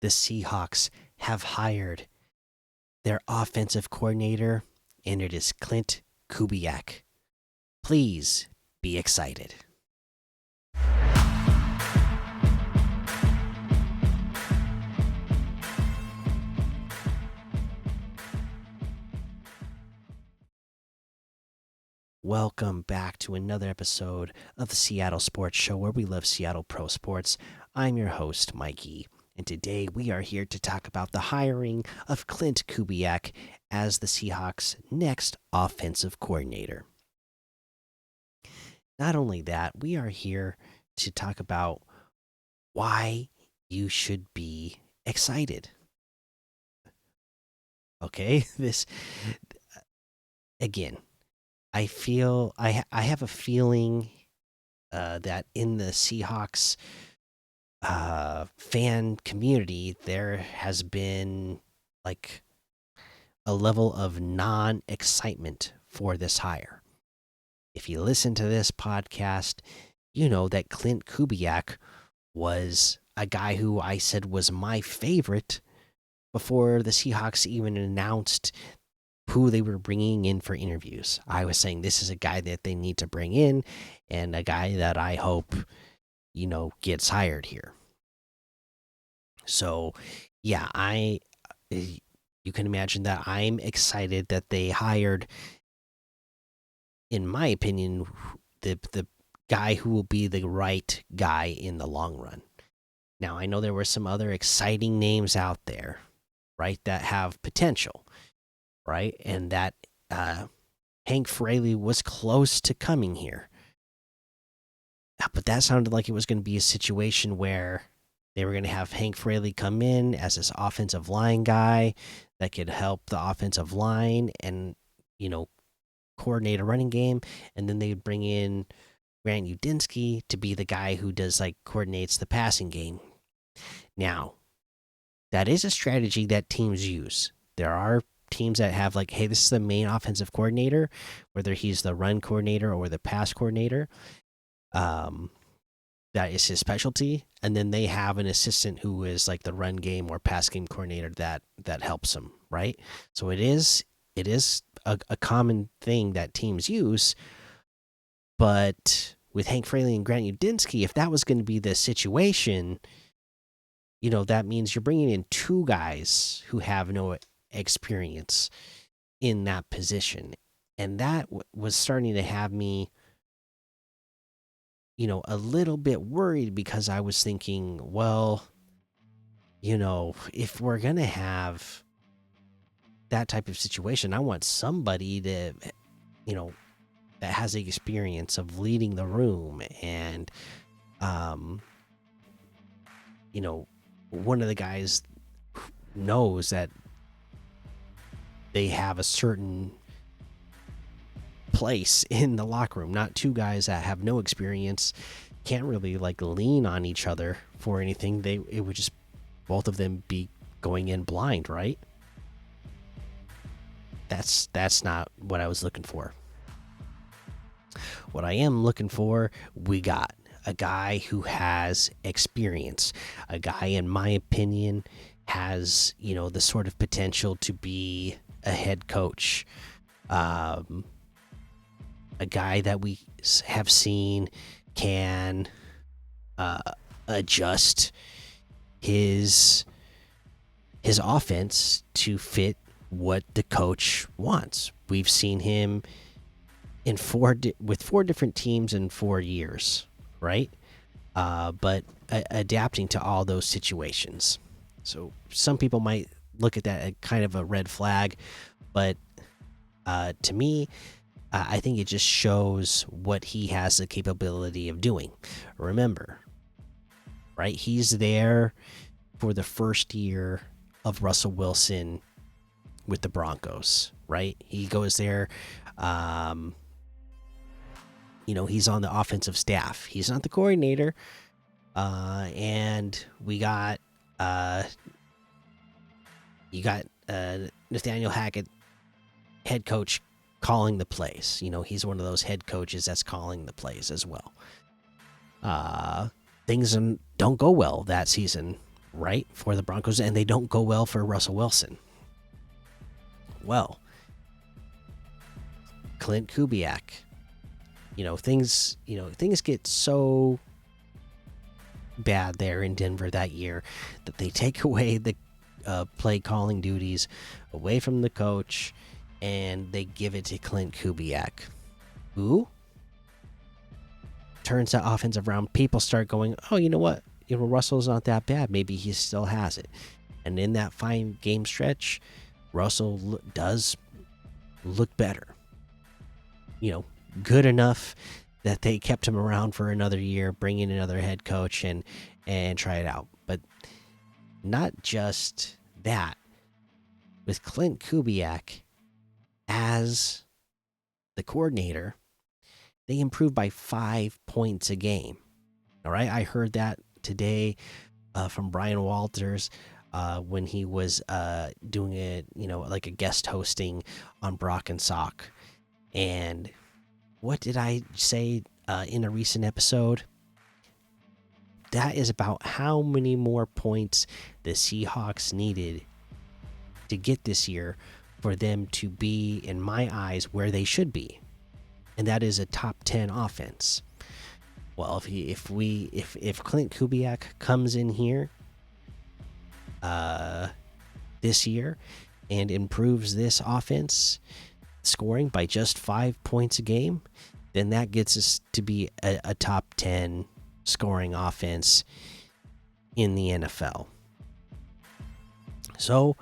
the Seahawks have hired their offensive coordinator, and it is Klint Kubiak. Please be excited. Welcome back to another episode of the Seattle Sports Show where we love Seattle pro sports. I'm your host, Mikey, and today we are here to talk about the hiring of Klint Kubiak as the Seahawks' next offensive coordinator. Not only that, we are here to talk about why you should be excited. Okay, this again. I have a feeling that in the Seahawks fan community there has been like a level of non-excitement for this hire. If you listen to this podcast, you know that Klint Kubiak was a guy who I said was my favorite before the Seahawks even announced who they were bringing in for interviews. I was saying this is a guy that they need to bring in and a guy that I hope, gets hired here. So, yeah, you can imagine that I'm excited that they hired, in my opinion, the guy who will be the right guy in the long run. Now, I know there were some other exciting names out there, right, that have potential, right? And that Hank Fraley was close to coming here. But that sounded like it was going to be a situation where they were going to have Hank Fraley come in as this offensive line guy that could help the offensive line and, coordinate a running game. And then they would bring in Grant Udinski to be the guy who does coordinates the passing game. Now, that is a strategy that teams use. There are teams that have hey, this is the main offensive coordinator, whether he's the run coordinator or the pass coordinator. That is his specialty, and then they have an assistant who is the run game or pass game coordinator that helps him, right? So it is a common thing that teams use. But with Hank Fraley and Grant Udinski, if that was going to be the situation, that means you're bringing in two guys who have no experience in that position, and that was starting to have me a little bit worried, because I was thinking, well, if we're gonna have that type of situation, I want somebody that that has the experience of leading the room, and one of the guys knows that they have a certain place in the locker room, not two guys that have no experience, can't really lean on each other for anything. It would just both of them be going in blind, right? That's not what I was looking for. What I am looking for, we got a guy who has experience, a guy, in my opinion, has the sort of potential to be a head coach. A guy that we have seen can adjust his offense to fit what the coach wants. We've seen him in with four different teams in 4 years, right? But adapting to all those situations. So some people might look at that as kind of a red flag, but to me, I think it just shows what he has the capability of doing. Remember, right? He's there for the first year of Russell Wilson with the Broncos, right? He goes there. He's on the offensive staff. He's not the coordinator. And we got Nathaniel Hackett, head coach, calling the plays. He's one of those head coaches that's calling the plays as well. Things don't go well that season right, for the Broncos, and they don't go well for Russell Wilson. Well, Klint Kubiak, things get so bad there in Denver that year that they take away the play calling duties away from the coach, and they give it to Klint Kubiak, who turns that offensive around. People start going, oh, you know what? Russell's not that bad. Maybe he still has it. And in that fine game stretch, Russell does look better. Good enough that they kept him around for another year, bring in another head coach and try it out. But not just that. With Klint Kubiak as the coordinator, they improved by 5 points a game. All right, I heard that today from Brian Walters when he was doing it, like a guest hosting on Brock and Sock. And what did I say in a recent episode? That is about how many more points the Seahawks needed to get this year for them to be, in my eyes, where they should be, and that is a top 10 offense. Well, if Klint Kubiak comes in here this year and improves this offense scoring by just 5 points a game, then that gets us to be a top 10 scoring offense in the NFL. So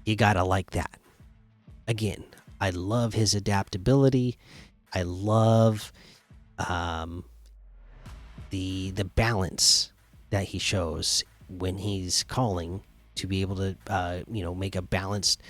you gotta like that. Again, I love his adaptability. I love the balance that he shows when he's calling, to be able to make a balanced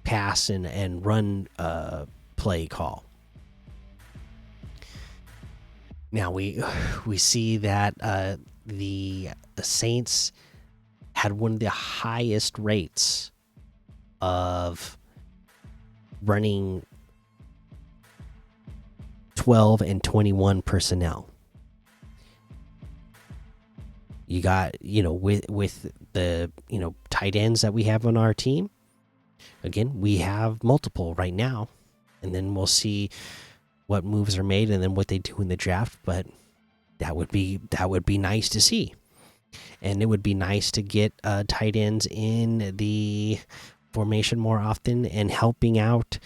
pass and run play call. Now we see that the Saints had one of the highest rates of running 12 and 21 personnel. You got, with the, tight ends that we have on our team. Again, we have multiple right now, and then we'll see what moves are made and then what they do in the draft. But that would be nice to see, and it would be nice to get tight ends in the formation more often and helping out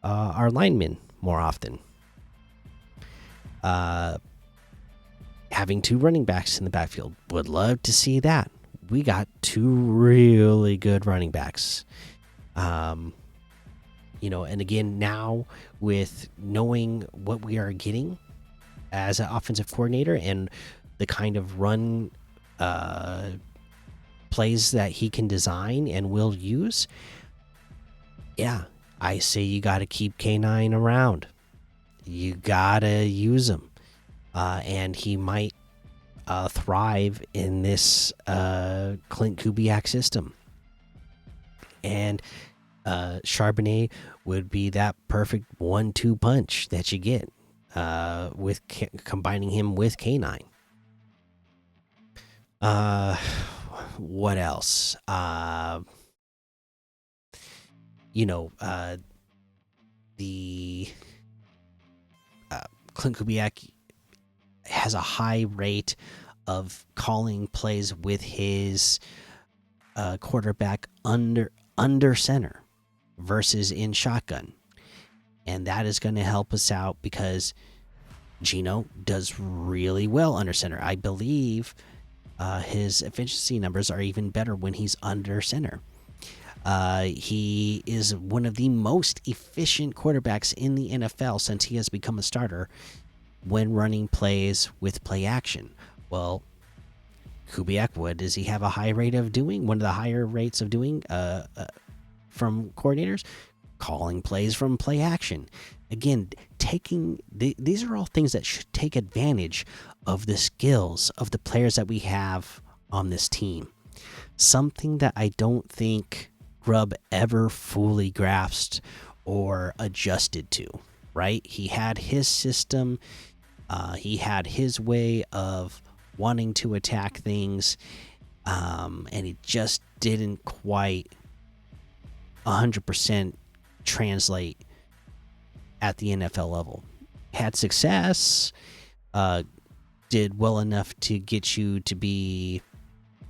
our linemen more often. Having 2 running backs in the backfield, would love to see that. We got 2 really good running backs. And again, now with knowing what we are getting as an offensive coordinator and the kind of run plays that he can design and will use, yeah, I say you got to keep K9 around. You got to use him. And he might thrive in this Klint Kubiak system. And Charbonnet would be that perfect 1-2 punch that you get with combining him with K9. What else? The Klint Kubiak has a high rate of calling plays with his quarterback under center versus in shotgun, and that is going to help us out because Gino does really well under center. I believe his efficiency numbers are even better when he's under center. He is one of the most efficient quarterbacks in the NFL since he has become a starter when running plays with play action. Well, Kubiak, what does he have a high rate of doing? One of the higher rates of doing from coordinators? Calling plays from play action. Again, these are all things that should take advantage of the skills of the players that we have on this team. Something that I don't think Grubb ever fully grasped or adjusted to. right? He had his system, he had his way of wanting to attack things, and it just didn't quite 100% translate at the NFL level. Had success, uh, did well enough to get you to be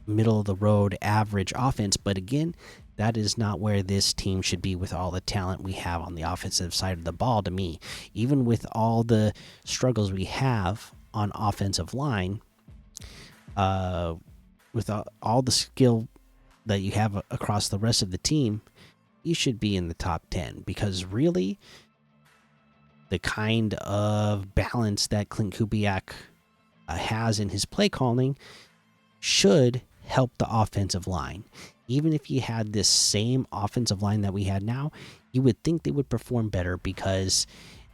middle of the road average offense, but again, that is not where this team should be with all the talent we have on the offensive side of the ball. To me, even with all the struggles we have on offensive line, uh, with all the skill that you have across the rest of the team, you should be in the top 10, because really the kind of balance that Klint Kubiak has in his play calling should help the offensive line. Even if you had this same offensive line that we had now, you would think they would perform better, because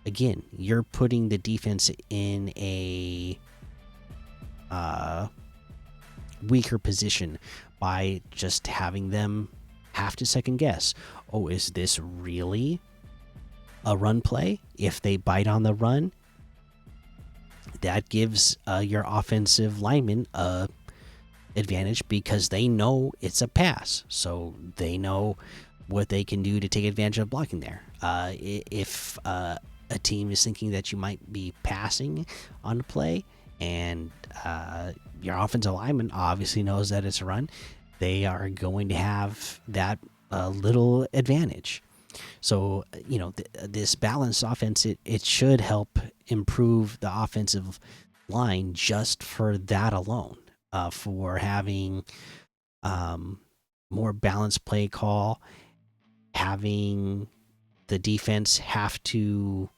again, you're putting the defense in a weaker position by just having them have to second guess. Oh, is this really a run play? If they bite on the run, that gives your offensive lineman a advantage, because they know it's a pass, so they know what they can do to take advantage of blocking there. If a team is thinking that you might be passing on the play, and your offensive lineman obviously knows that it's a run, they are going to have that little advantage. So this balanced offense, it should help improve the offensive line just for that alone, for having more balanced play call, having the defense have to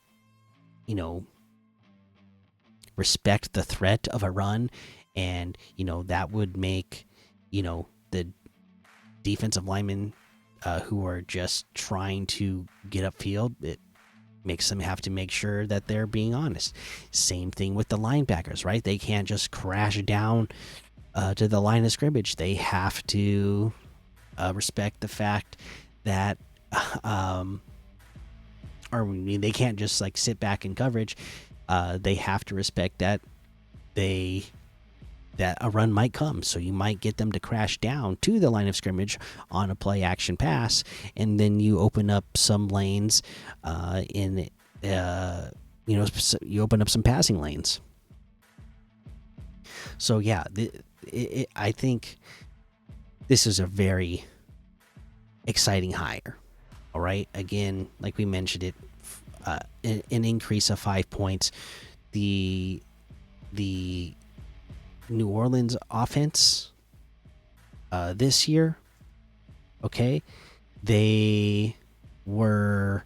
respect the threat of a run, and that would make the defensive linemen who are just trying to get upfield, it makes them have to make sure that they're being honest. Same thing with the linebackers, right? They can't just crash down to the line of scrimmage. They have to respect the fact that or they can't just like sit back in coverage. They have to respect that that a run might come, so you might get them to crash down to the line of scrimmage on a play action pass, and then you open up some lanes you open up some passing lanes. So yeah, I think this is a very exciting hire. All right, again, like we mentioned, an increase of 5 points. The New Orleans offense this year, okay, they were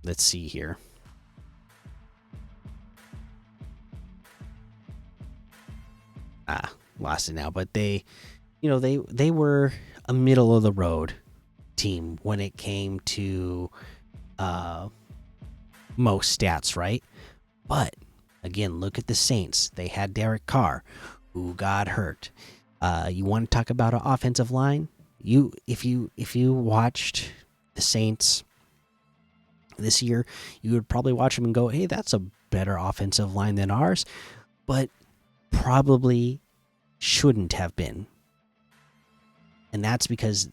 let's see here. Lost it now, but they were a middle of the road team when it came to most stats, right? But again, look at the Saints. They had Derek Carr, who got hurt. You want to talk about an offensive line? If you watched the Saints this year, you would probably watch them and go, "Hey, that's a better offensive line than ours," but probably shouldn't have been. And that's because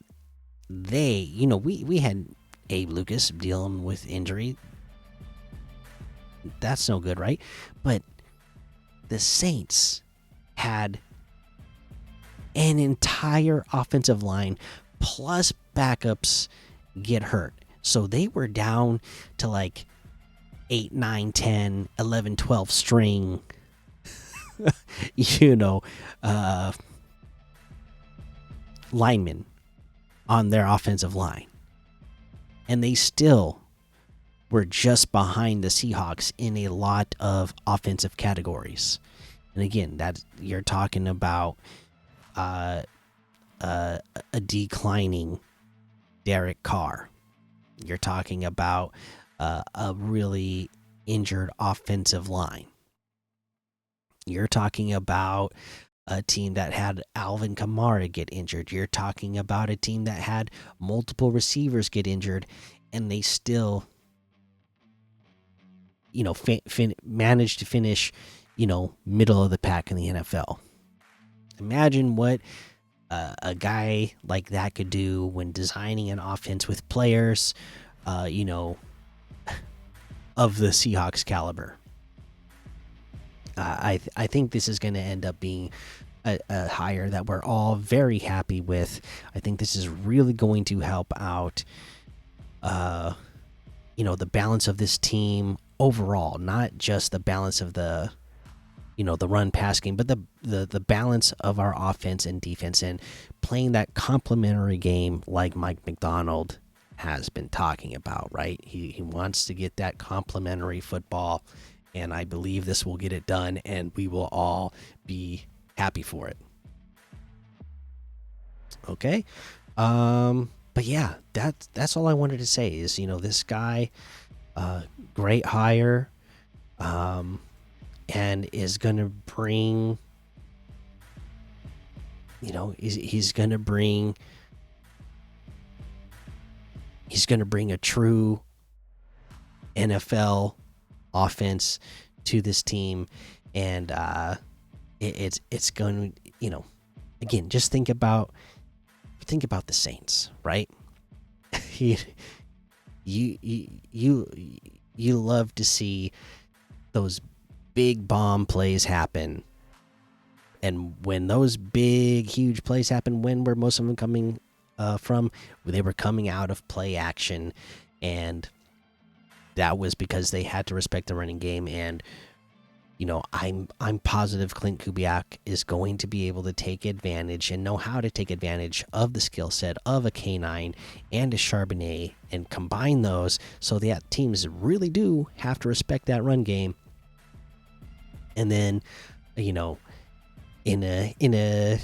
we had Abe Lucas dealing with injury. That's no good, right? But the Saints had an entire offensive line plus backups get hurt. So they were down to like 8, 9, 10, 11, 12 string, linemen on their offensive line. And they still were just behind the Seahawks in a lot of offensive categories. And again, that you're talking about a declining Derek Carr. You're talking about a really injured offensive line. You're talking about a team that had Alvin Kamara get injured. You're talking about a team that had multiple receivers get injured. and they still, managed to finish, middle of the pack in the NFL. Imagine what a guy like that could do when designing an offense with players, uh, you know, of the Seahawks caliber. I think this is going to end up being a hire that we're all very happy with. I think this is really going to help out, the balance of this team overall, not just the balance of the run pass game, but the balance of our offense and defense, and playing that complementary game like Mike McDonald has been talking about, right? He wants to get that complementary football, and I believe this will get it done, and we will all be happy for it. Okay. But yeah, that's all I wanted to say is, this guy, great hire, and is gonna bring, he's gonna bring a true NFL offense to this team, and it's going to, again, just think about the Saints, right? you you love to see those big bomb plays happen, and when those big huge plays happen, when were most of them coming from? They were coming out of play action, and that was because they had to respect the running game. And I'm positive Klint Kubiak is going to be able to take advantage and know how to take advantage of the skill set of a K9 and a Charbonnet, and combine those so that teams really do have to respect that run game. And then, in the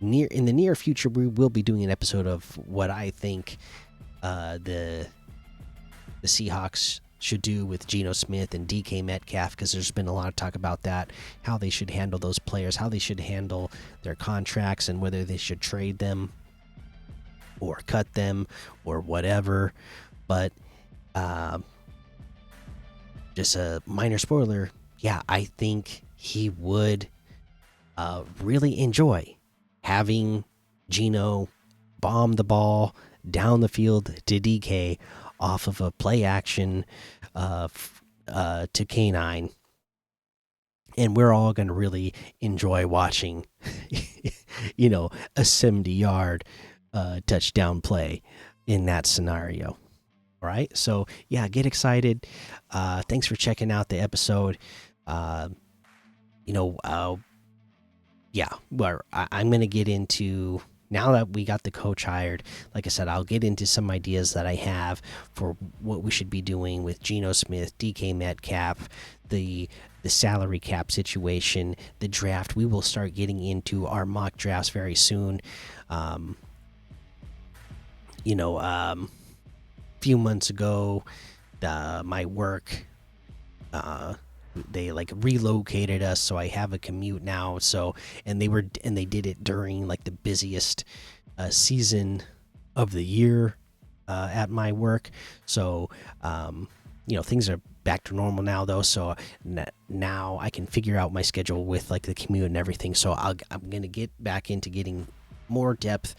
near future, we will be doing an episode of what I think the Seahawks should do with Geno Smith and DK Metcalf, because there's been a lot of talk about that, how they should handle those players, how they should handle their contracts, and whether they should trade them or cut them or whatever. But just a minor spoiler, yeah, I think he would really enjoy having Geno bomb the ball down the field to DK off of a play action to K9, and we're all going to really enjoy watching, a 70-yard touchdown play in that scenario. All right, so yeah, get excited. Thanks for checking out the episode. Yeah, well, I'm going to get into, now that we got the coach hired, like I said, I'll get into some ideas that I have for what we should be doing with Geno Smith, DK Metcalf, the salary cap situation, the draft. We will start getting into our mock drafts very soon. Few months ago, my work, they like relocated us, so I have a commute now. So, and they did it during like the busiest season of the year at my work. So things are back to normal now, though, so now I can figure out my schedule with like the commute and everything. So I'm gonna get back into getting more depth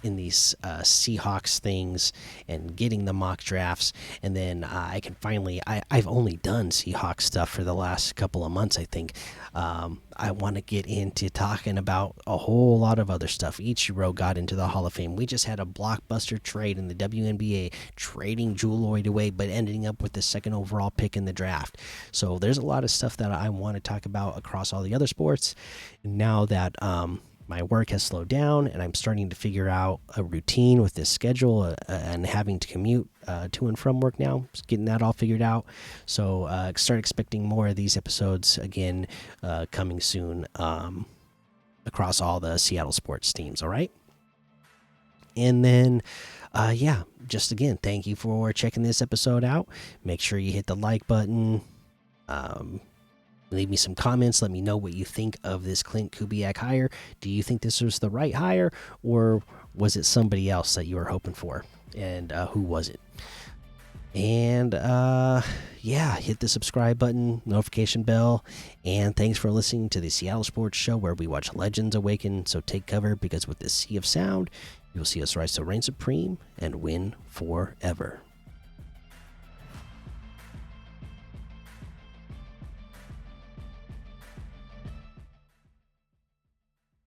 in these Seahawks things and getting the mock drafts, and then I can finally, I've only done Seahawks stuff for the last couple of months, I think. I want to get into talking about a whole lot of other stuff. Ichiro got into the Hall of Fame. We just had a blockbuster trade in the WNBA, trading Jewel Lloyd away, but ending up with the second overall pick in the draft. So there's a lot of stuff that I want to talk about across all the other sports. And now that my work has slowed down and I'm starting to figure out a routine with this schedule and having to commute to and from work now, just getting that all figured out. So start expecting more of these episodes again coming soon across all the Seattle sports teams. All right. And then, yeah, just again, thank you for checking this episode out. Make sure you hit the like button. Leave me some comments. Let me know what you think of this Klint Kubiak hire. Do you think this was the right hire, or was it somebody else that you were hoping for? and who was it. And yeah, hit the subscribe button, notification bell, and thanks for listening to the Seattle Sports Show, where we watch legends awaken. So take cover, because with this sea of sound, you'll see us rise to reign supreme and win forever.